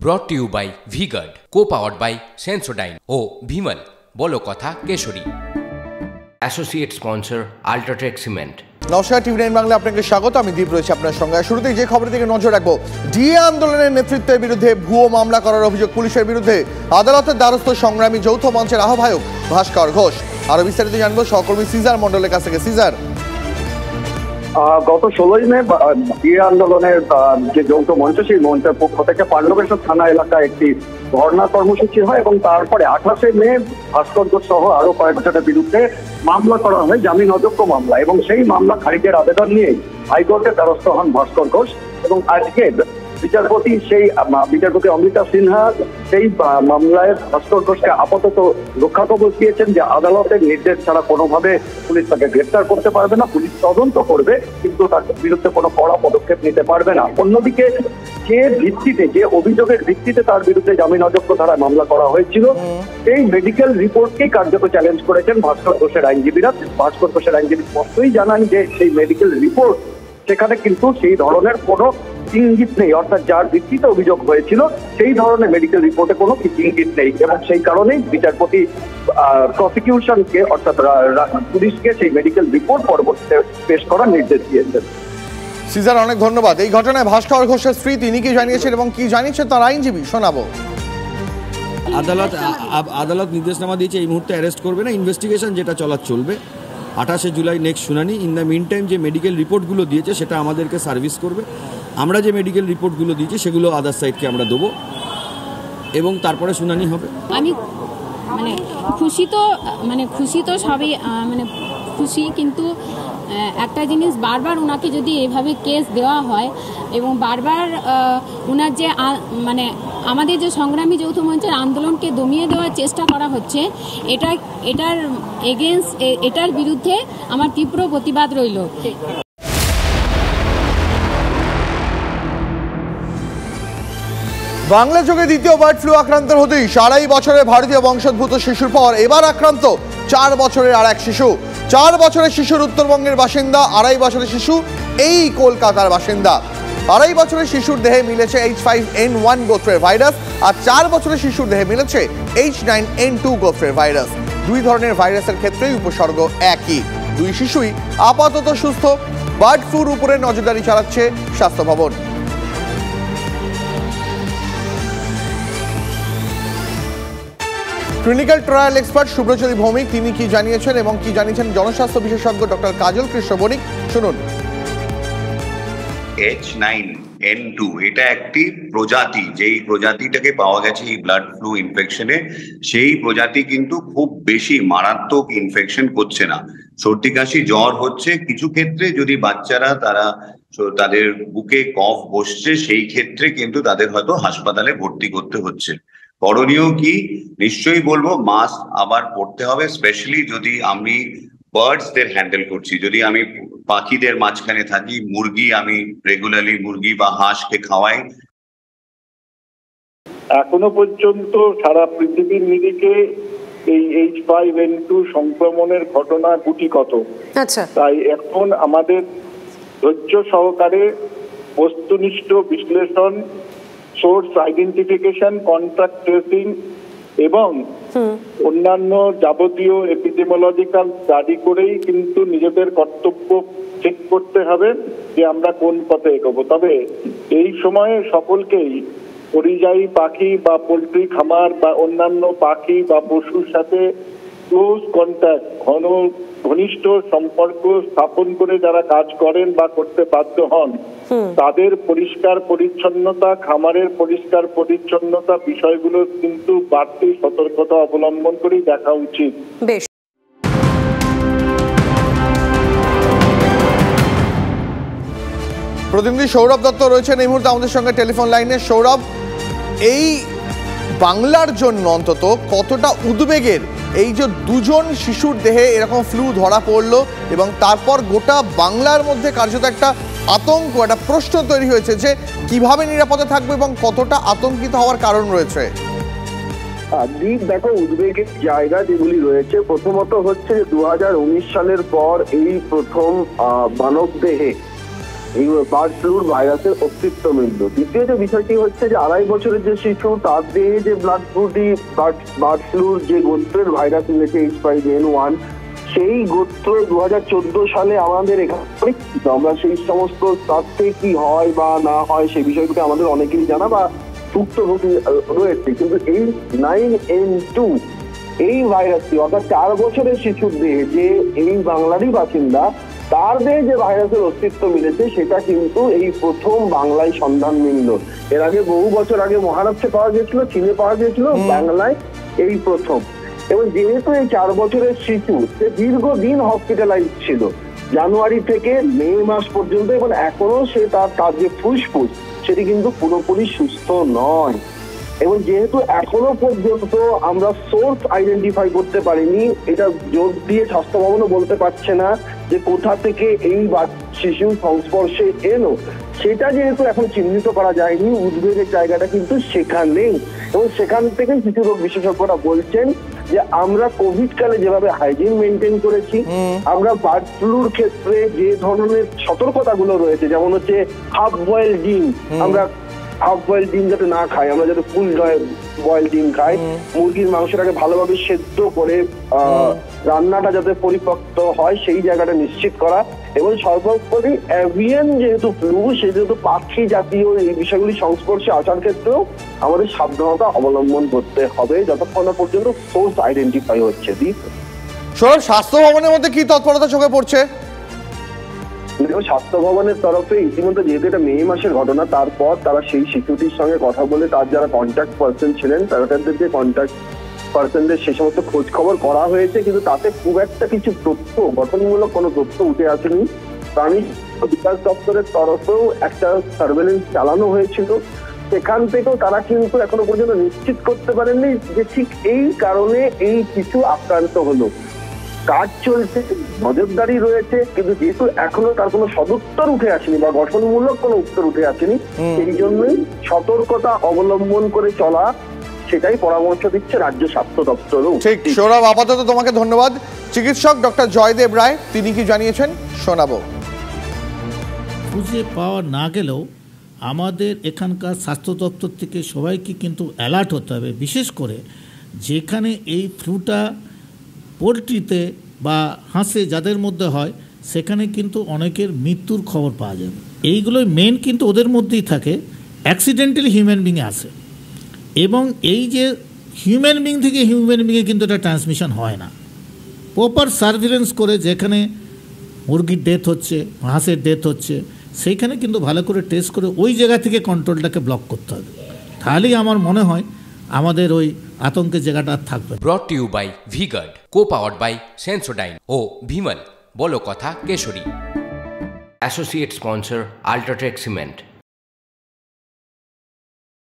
ব্রট to you by V-Guard, co-powered by Sensodyne ও ভিমল বলো কথা কেশরী। Associate sponsor UltraTech cement. নমস্কার, টিভি9 বাংলা আপনাকে স্বাগত। আমি দীপ রয়েছি আপনার সঙ্গে। শুরুতেই যে খবরের দিকে নজর রাখবো, ডিএ আন্দোলনের নেতৃত্বের বিরুদ্ধে ভুয়ো মামলা করার অভিযোগ পুলিশের বিরুদ্ধে। আদালতের দ্বারস্থ সংগ্রামী যৌথ মঞ্চের আহ্বায়ক ভাস্কর ঘোষ। আরো বিস্তারিত জানবো সহকর্মী সিজার মন্ডলের কাছ থেকে। সিজার, গত 16 মে ডিএ আন্দোলনের যে যৌথ মঞ্চ, সেই মঞ্চের পক্ষ থেকে পাণ্ডবেশ্বর থানা এলাকায় একটি ধর্ণা কর্মসূচি হয় এবং তারপরে 28 মে ভাস্কর ঘোষ সহ আরো কয়েকজনের বিরুদ্ধে মামলা করা হয়, জামিন অযোগ্য মামলা। এবং সেই মামলা খারিজের আবেদন নিয়ে হাইকোর্টের দ্বারস্থ হন ভাস্কর ঘোষ। এবং আজকে বিচারপতি অমৃতা সিনহা সেই মামলায় ভাস্কর ঘোষকে আপাতত রক্ষা কবচ দিয়েছেন যে আদালতের নির্দেশ ছাড়া কোনোভাবে পুলিশ তাকে গ্রেফতার করতে পারবে না। পুলিশ তদন্ত করবে, কিন্তু তার বিরুদ্ধে কোনো কড়া পদক্ষেপ নিতে পারবে না। অন্যদিকে যে অভিযোগের ভিত্তিতে তার বিরুদ্ধে জামিন অযোগ্য ধারায় মামলা করা হয়েছিল, সেই মেডিকেল রিপোর্টকেই কার্যত চ্যালেঞ্জ করেছেন ভাস্কর ঘোষের আইনজীবীরা। ভাস্কর ঘোষের আইনজীবী স্পষ্টই জানান যে সেই মেডিকেল রিপোর্ট, সেখানে কিন্তু সেই ধরনের কোনো ইঙ্গিত নেই, অর্থাৎ যার ভিত্তিতে অভিযোগ হয়েছিল সেই ধরনের মেডিকেল রিপোর্টে কোনো ইঙ্গিত নেই। এবং সেই কারণেই বিচারপতি প্রসিকিউশনকে, অর্থাৎ পুলিশকে সেই মেডিকেল রিপোর্ট পরবর্তীতে পেশ করার নির্দেশ দিয়েছেন। সিজার, অনেক ধন্যবাদ। এই ঘটনায় ভাস্কর ঘোষের স্ত্রী তিনি কি জানিয়েছেন এবং কি জানিয়েছেন তার আইনজীবী, শোনাবো। আদালত নির্দেশনামা দিয়েছে এই মুহূর্তে অ্যারেস্ট করবে না, ইনভেস্টিগেশন যেটা চলবে। 28 জুলাই নেক্সট শুনানি। ইন দ্য মিন টাইম যে মেডিকেল রিপোর্টগুলো দিয়েছে সেটা আমাদেরকে সার্ভিস করবে। আমরা যে মেডিকেল রিপোর্টগুলো দিয়েছি সেগুলো আদার সাইডকে আমরা দেবো এবং তারপরে শুনানি হবে। আমি খুশি তো সবই খুশি, কিন্তু একটা জিনিস, বারবার ওনাকে যদি এভাবে কেস দেওয়া হয় এবং বারবার ওনার যে আমাদের যে সংগ্রামী যৌথ মঞ্চের আন্দোলনকে দমিয়ে দেওয়ার চেষ্টা করা হচ্ছে, এটার বিরুদ্ধে আমার তীব্র প্রতিবাদ রইল। বাংলা যোগে দ্বিতীয় বার্ড ফ্লু আক্রান্ত হতেই 2.5 বছরের ভারতীয় বংশোদ্ভূত শিশুর পর এবার আক্রান্ত 4 বছরের আর এক শিশু। 4 বছরের শিশুর উত্তরবঙ্গের বাসিন্দা, 2.5 বছরের শিশু এই কলকাতার বাসিন্দা। 2.5 বছরের শিশুর দেহে মিলেছে H5N1 গোত্রের ভাইরাস, আর 4 বছরের শিশুর দেহে মিলেছে H9N2 গোত্রের ভাইরাস। দুই ধরনের ভাইরাসের ক্ষেত্রেই উপসর্গ একই। দুই শিশুই আপাতত সুস্থ। বার্ড ফ্লুর উপরে নজরদারি চালাচ্ছে স্বাস্থ্য ভবন। Clinical trial expert Subhrajyoti Bhowmik তিনি কি জানিয়েছেন এবং কি জানিয়েছেন জনস্বাস্থ্য বিশেষজ্ঞ ডক্টর কাজল কৃষ্ণ বণিক, শুনুন। H9N2 এটা একটি প্রজাতি, যেই প্রজাতিটাকে পাওয়া গেছে এই ব্লাড ফ্লু ইনফেকশনে, সেই প্রজাতি কিন্তু খুব বেশি মারাত্মক ইনফেকশন করছে না। সর্দি কাশি জ্বর হচ্ছে, কিছু ক্ষেত্রে যদি বাচ্চারা তাদের বুকে কফ বসছে, সেই ক্ষেত্রে কিন্তু তাদের হয়তো হাসপাতালে ভর্তি করতে হচ্ছে। করণীয় কি? নিশ্চয়ই বলবো মাস্ক আবার পরতে হবে, স্পেশালি যদি আমি বার্ডসদের হ্যান্ডেল করছি, যদি আমি পাখিদের মাঝখানে থাকি, আমি রেগুলারলি মুরগি বা হাঁসকে খাওয়াই। এখনো পর্যন্ত সারা পৃথিবীর নিরিখে এই H5N2 সংক্রমণের ঘটনা গুটি কত। আচ্ছা, তাই এখন আমাদের ধৈর্য সহকারে বস্তুনিষ্ঠ বিশ্লেষণ, সোর্স আইডেন্টিফিকেশন, কন্ট্যাক্ট ট্রেসিং এবং অন্যান্য যাবতীয় এপিডেমিওলজিক্যাল স্টাডি করেই কিন্তু নিজেদের কর্তব্য ঠিক করতে হবে যে আমরা কোন পথে এগোবো। তবে এই সময়ে সকলকেই পরিযায়ী পাখি বা পোল্ট্রি খামার বা অন্যান্য পাখি বা পশুর সাথে ক্লোজ কন্ট্যাক্ট, ঘনিষ্ঠ সম্পর্ক স্থাপন করে যারা কাজ করেন বা করতে বাধ্য হন, তাদের পরিষ্কার পরিচ্ছন্নতা, খামারের পরিষ্কার পরিচ্ছন্নতা বিষয়গুলো কিন্তু বাড়তি সতর্কতা অবলম্বন করেই দেখা উচিত। বেশ। প্রতিনিধি সৌরভ দত্ত রয়েছেন এই মুহূর্তে আমাদের সঙ্গে টেলিফোন লাইনে। সৌরভ, এই বাংলার জন্য অন্তত কতটা উদ্বেগের এই যে দুজন শিশুর দেহে এরকম ফ্লু ধরা পড়লো এবং তারপর গোটা বাংলার মধ্যে কার্যত একটা আতঙ্ক, একটা প্রশ্ন তৈরি হয়েছে যে কিভাবে নিরাপদে থাকবে এবং কতটা আতঙ্কিত হওয়ার কারণ রয়েছে? দেখো, উদ্বেগের জায়গা যেগুলি রয়েছে, প্রথমত হচ্ছে 2019 সালের পর এই প্রথম মানব দেহে এই বার্ড ফ্লুর ভাইরাসের অস্তিত্ব মিলল। দ্বিতীয় যে বিষয়টি হচ্ছে যে 2.5 বছরের যে শিশু, তার দেহে যে বার্ড ফ্লুর যে গোত্রের ভাইরাস মিলেছে H5N1, সেই গোত্র 2014 সালে আমাদের এখানে, আমরা সেই সমস্ত তথ্যে কি হয় বা না হয় সেই বিষয়গুলো আমাদের অনেকেরই জানা বা ভুক্তভোগী রয়েছে। কিন্তু এই 9N2 এই ভাইরাসটি অর্থাৎ 4 বছরের শিশুর দেহে, যে এই বাংলারই বাসিন্দা, তার দেহে যে ভাইরাসের অস্তিত্ব মিলেছে সেটা কিন্তু এই প্রথম বাংলায় সন্ধান মিলল। এর আগে বহু বছর আগে মহারাষ্ট্রে পাওয়া গেছিল, চীনে পাওয়া গেছিল, বাংলায় এই প্রথম। এবং যেহেতু এই 4 বছরের শিশু, সে দীর্ঘদিন হসপিটালাইজ ছিল, জানুয়ারি থেকে মে মাস পর্যন্ত, এবং এখনো সে তার যে ফুসফুস সেটি কিন্তু পুরোপুরি সুস্থ নয়। এবং যেহেতু এখনো পর্যন্ত আমরা সোর্স আইডেন্টিফাই করতে পারিনি, এটা জোর দিয়ে স্বাস্থ্য ভবনও বলতে পারছে না যে কোথা থেকে এই শিশু সংস্পর্শে এলো, সেটা যেহেতু এখন চিহ্নিত করা যায়নি, উদ্বেগের জায়গাটা কিন্তু সেখানেই। এবং সেখান থেকে শিশু রোগ বিশেষজ্ঞরা বলছেন যে আমরা কোভিড কালে যেভাবে হাইজিন মেনটেন করেছি, আমরা বার্ড ফ্লুর ক্ষেত্রে যে ধরনের সতর্কতাগুলো রয়েছে, যেমন হচ্ছে হাফ বয়েল ডিম, আমরা হাফ বয়েল ডিম যাতে না খাই, আমরা যাতে ফুল বয়েল ডিম খাই, মুরগির মাংসটাকে ভালোভাবে সেদ্ধ করে রান্নাটা যাতে পরিপক্ত হয় সেই জায়গাটা নিশ্চিত করা, এবং সর্বোপরি অ্যাভিয়ান যেহেতু ফ্লু, সেহেতু পাখি জাতীয় এই বিষয়গুলি সংস্পর্শে আসার ক্ষেত্রেও আমাদের সাবধানতা অবলম্বন করতে হবে যতক্ষণ না পর্যন্ত সোর্স আইডেন্টিফাই হচ্ছে। সৌরভ, স্বাস্থ্য ভবনের মধ্যে কি তৎপরতা চোখে পড়ছে? স্বাস্থ্য ভবনের তরফে ইতিমধ্যে, যেহেতু এটা মে মাসের ঘটনা, তারপর তারা সেই শিশুটির সঙ্গে কথা বলে তার যারা কন্ট্যাক্ট পার্সন ছিলেন, তাদের যে কন্ট্যাক্ট পার্সনদের সে সমস্ত খোঁজ খবর করা হয়েছে, কিন্তু তাতে খুব একটা কিছু তথ্য, গঠনমূলক কোনো তথ্য উঠে আসেনি। প্রাণী বিকাশ দপ্তরের তরফেও একটা সার্ভেলেন্স চালানো হয়েছিল, সেখান থেকেও তারা কিন্তু এখনো পর্যন্ত নিশ্চিত করতে পারেননি যে ঠিক এই কারণে এই শিশু আক্রান্ত হলো। কাজ চলছে, নজরদারি রয়েছে, কিন্তু যেহেতু এখনো তার কোনো সদুত্তর উঠে আসেনি বা গঠনমূলক কোনো উত্তর উঠে আসেনি, সেই জন্যই সতর্কতা অবলম্বন করে চলা, সেটাই পরামর্শ দিচ্ছে রাজ্য স্বাস্থ্য দপ্তরও। ঠিক সৌরভ, আপাতত তোমাকে ধন্যবাদ। চিকিৎসক ডক্টর জয়দেব রায় তিনি কি জানিয়েছেন শোনাবো। খুঁজে পাওয়া না গেলেও আমাদের এখানকার স্বাস্থ্য দপ্তর থেকে সবাইকে কিন্তু অ্যালার্ট হতে হবে, বিশেষ করে যেখানে এই ফ্লুটা পোলট্রিতে বা হাঁসে যাদের মধ্যে হয়, সেখানে কিন্তু অনেকের মৃত্যুর খবর পাওয়া যাবে। এইগুলোই মেন কিন্তু ওদের মধ্যেই থাকে, অ্যাক্সিডেন্টালি হিউম্যান বিংয়ে আসে। এবং এই যে হিউম্যান বিং থেকে হিউম্যান বিংয়ে কিন্তু এটা ট্রান্সমিশন হয় না। প্রপার সার্ভিলেন্স করে, যেখানে মুরগির ডেথ হচ্ছে, হাঁসের ডেথ হচ্ছে, সেইখানে কিন্তু ভালো করে টেস্ট করে ওই জায়গা থেকে কন্ট্রোলটাকে ব্লক করতে হবে। তাহলেই আমার মনে হয় আমাদের ওই আতঙ্কের জায়গাটা আর থাকবে। Brought to you by V-Guard, co-powered by Sensodyne ও ভিমল, বলো কথা কেশরী। Associate sponsor UltraTech cement.